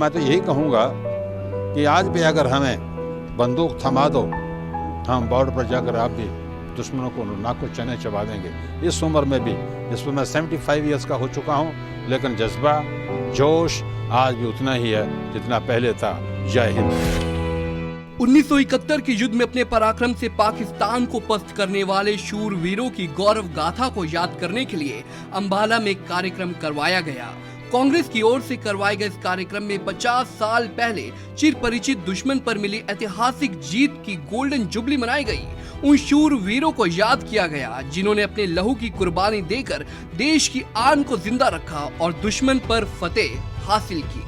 मैं तो यही कहूँगा कि आज भी अगर हमें बंदूक थमा दो, हम बॉर्डर पर जाकर आप भी दुश्मनों को नाको चने चबा देंगे। इस उम्र में भी, इस पर मैं 75 ईयर्स का हो चुका हूँ, लेकिन जज्बा, जोश आज भी उतना ही है जितना पहले था। जय हिंद। 1971 के युद्ध में अपने पराक्रम से पाकिस्तान को पस्त करने वाले शूरवीरों की गौरव गाथा को याद करने के लिए अंबाला में कार्यक्रम करवाया गया। कांग्रेस की ओर से करवाए गए इस कार्यक्रम में 50 साल पहले चिर परिचित दुश्मन पर मिली ऐतिहासिक जीत की गोल्डन जुबली मनाई गई। उन शूरवीरों को याद किया गया जिन्होंने अपने लहू की कुर्बानी देकर देश की आन को जिंदा रखा और दुश्मन पर फतेह हासिल की।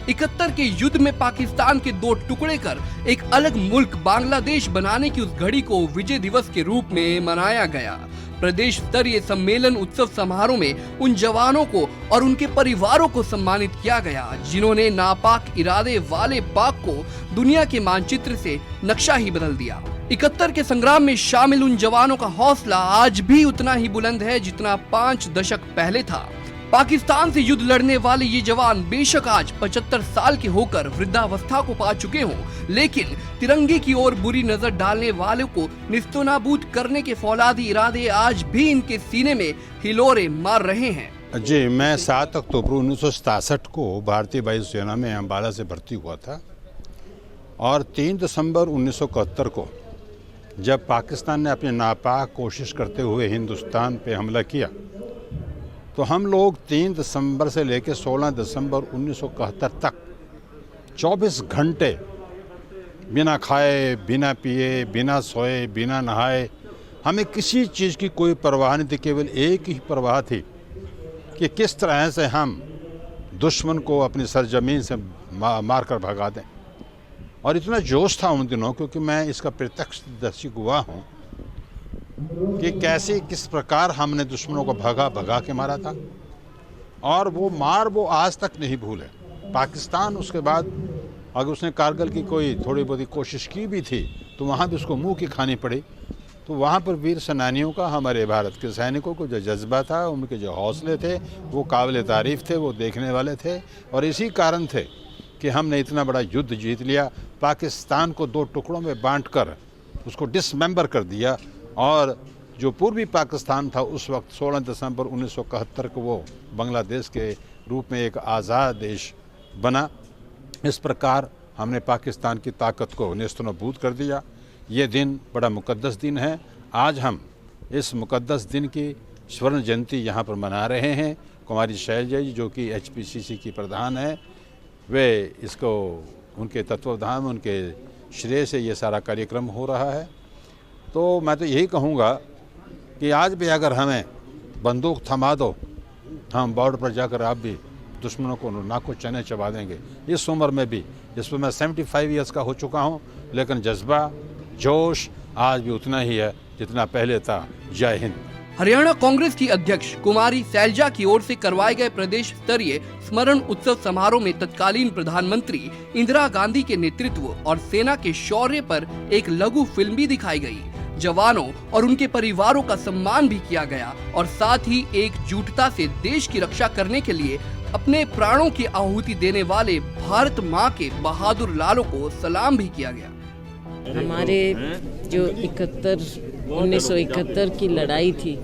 71 के युद्ध में पाकिस्तान के दो टुकड़े कर एक अलग मुल्क बांग्लादेश बनाने की उस घड़ी को विजय दिवस के रूप में मनाया गया। प्रदेश स्तरीय सम्मेलन उत्सव समारोह में उन जवानों को और उनके परिवारों को सम्मानित किया गया जिन्होंने नापाक इरादे वाले पाक को दुनिया के मानचित्र से नक्शा ही बदल दिया। 71 के संग्राम में शामिल उन जवानों का हौसला आज भी उतना ही बुलंद है जितना 5 दशक पहले था। पाकिस्तान से युद्ध लड़ने वाले ये जवान बेशक आज 75 साल के होकर वृद्धावस्था को पा चुके हों, लेकिन तिरंगे की ओर बुरी नजर डालने वालों को निस्तनाबूद करने के फौलादी इरादे आज भी इनके सीने में हिलोरे मार रहे हैं। जी, मैं 7 अक्टूबर 1967 को भारतीय वायुसेना में अंबाला से भर्ती हुआ था और 3 दिसंबर 1971 को जब पाकिस्तान ने अपनी नापाक कोशिश करते हुए हिंदुस्तान पे हमला किया तो हम लोग 3 दिसंबर से लेकर 16 दिसंबर 1971 तक 24 घंटे बिना खाए, बिना पिए, बिना सोए, बिना नहाए, हमें किसी चीज़ की कोई परवाह नहीं थी। केवल एक ही परवाह थी कि किस तरह से हम दुश्मन को अपनी सरजमीन से मार कर भगा दें। और इतना जोश था उन दिनों, क्योंकि मैं इसका प्रत्यक्षदर्शी गवाह हूँ कि कैसे किस प्रकार हमने दुश्मनों को भगा के मारा था। और वो आज तक नहीं भूले। पाकिस्तान उसके बाद अगर उसने कारगिल की कोई थोड़ी बहुत कोशिश की भी थी तो वहाँ भी उसको मुंह की खानी पड़ी। तो वहाँ पर वीर सेनानियों का, हमारे भारत के सैनिकों को जो जज्बा था, उनके जो हौसले थे, वो काबिल तारीफ़ थे, वो देखने वाले थे। और इसी कारण थे कि हमने इतना बड़ा युद्ध जीत लिया। पाकिस्तान को 2 टुकड़ों में बांटकर उसको डिसमेंबर कर दिया और जो पूर्वी पाकिस्तान था उस वक्त 16 दिसंबर 1971 को वो बांग्लादेश के रूप में एक आज़ाद देश बना। इस प्रकार हमने पाकिस्तान की ताकत को नेस्तनाबूद कर दिया। ये दिन बड़ा मुकद्दस दिन है। आज हम इस मुकद्दस दिन की स्वर्ण जयंती यहाँ पर मना रहे हैं। कुमारी शैलजा जी जो कि HPCC की प्रधान है, वे इसको उनके तत्वावधान, उनके श्रेय से ये सारा कार्यक्रम हो रहा है। तो मैं तो यही कहूँगा कि आज भी अगर हमें बंदूक थमा दो, हम बॉर्डर पर जाकर आप भी दुश्मनों को नाको चने चबा देंगे। इस उम्र में भी, जिस पर मैं 75 ईयर्स का हो चुका हूँ, लेकिन जज्बा, जोश आज भी उतना ही है जितना पहले था। जय हिंद। हरियाणा कांग्रेस की अध्यक्ष कुमारी शैलजा की ओर से करवाए गए प्रदेश स्तरीय स्मरण उत्सव समारोह में तत्कालीन प्रधानमंत्री इंदिरा गांधी के नेतृत्व और सेना के शौर्य पर एक लघु फिल्म भी दिखाई गई। जवानों और उनके परिवारों का सम्मान भी किया गया और साथ ही एकजुटता से देश की रक्षा करने के लिए अपने प्राणों की आहुति देने वाले भारत माँ के बहादुर लालों को सलाम भी किया गया। हमारे जो 1971 की लड़ाई थी,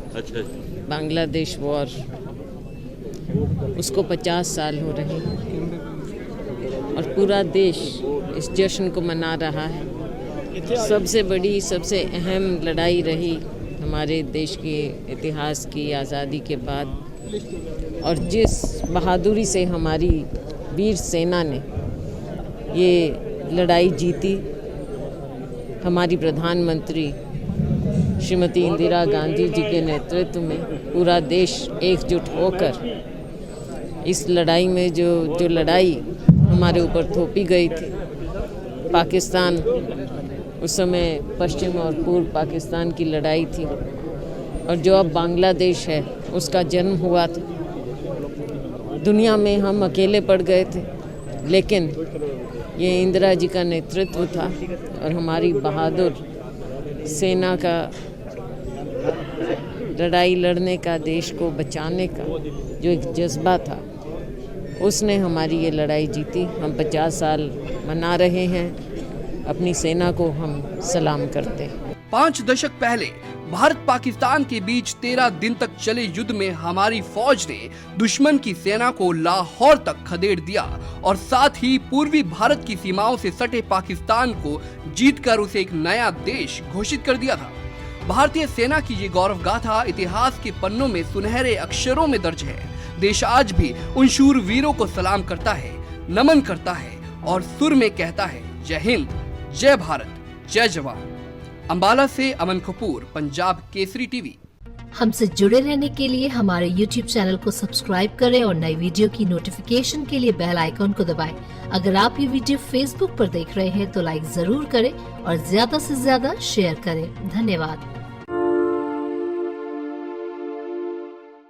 बांग्लादेश वॉर, उसको 50 साल हो रहे हैं और पूरा देश इस जश्न को मना रहा है। सबसे बड़ी, सबसे अहम लड़ाई रही हमारे देश के इतिहास की आज़ादी के बाद, और जिस बहादुरी से हमारी वीर सेना ने ये लड़ाई जीती, हमारी प्रधानमंत्री श्रीमती इंदिरा गांधी जी के नेतृत्व में पूरा देश एकजुट होकर इस लड़ाई में जो लड़ाई हमारे ऊपर थोपी गई थी, पाकिस्तान उस समय पश्चिम और पूर्व पाकिस्तान की लड़ाई थी और जो अब बांग्लादेश है उसका जन्म हुआ था। दुनिया में हम अकेले पड़ गए थे, लेकिन ये इंदिरा जी का नेतृत्व था और हमारी बहादुर सेना का लड़ाई लड़ने का, देश को बचाने का जो एक जज्बा था, उसने हमारी ये लड़ाई जीती। हम 50 साल मना रहे हैं, अपनी सेना को हम सलाम करते हैं। 5 दशक पहले भारत पाकिस्तान के बीच 13 दिन तक चले युद्ध में हमारी फौज ने दुश्मन की सेना को लाहौर तक खदेड़ दिया और साथ ही पूर्वी भारत की सीमाओं से सटे पाकिस्तान को जीतकर उसे एक नया देश घोषित कर दिया था। भारतीय सेना की ये गौरव गाथा इतिहास के पन्नों में सुनहरे अक्षरों में दर्ज है। देश आज भी उन शूरवीरों को सलाम करता है, नमन करता है और सुर में कहता है, जय हिंद, जय भारत, जय जवान। अंबाला से अमन कपूर, पंजाब केसरी टीवी। हमसे जुड़े रहने के लिए हमारे YouTube चैनल को सब्सक्राइब करें और नई वीडियो की नोटिफिकेशन के लिए बेल आइकॉन को दबाएं। अगर आप ये वीडियो Facebook पर देख रहे हैं तो लाइक जरूर करें और ज्यादा से ज्यादा शेयर करें। धन्यवाद।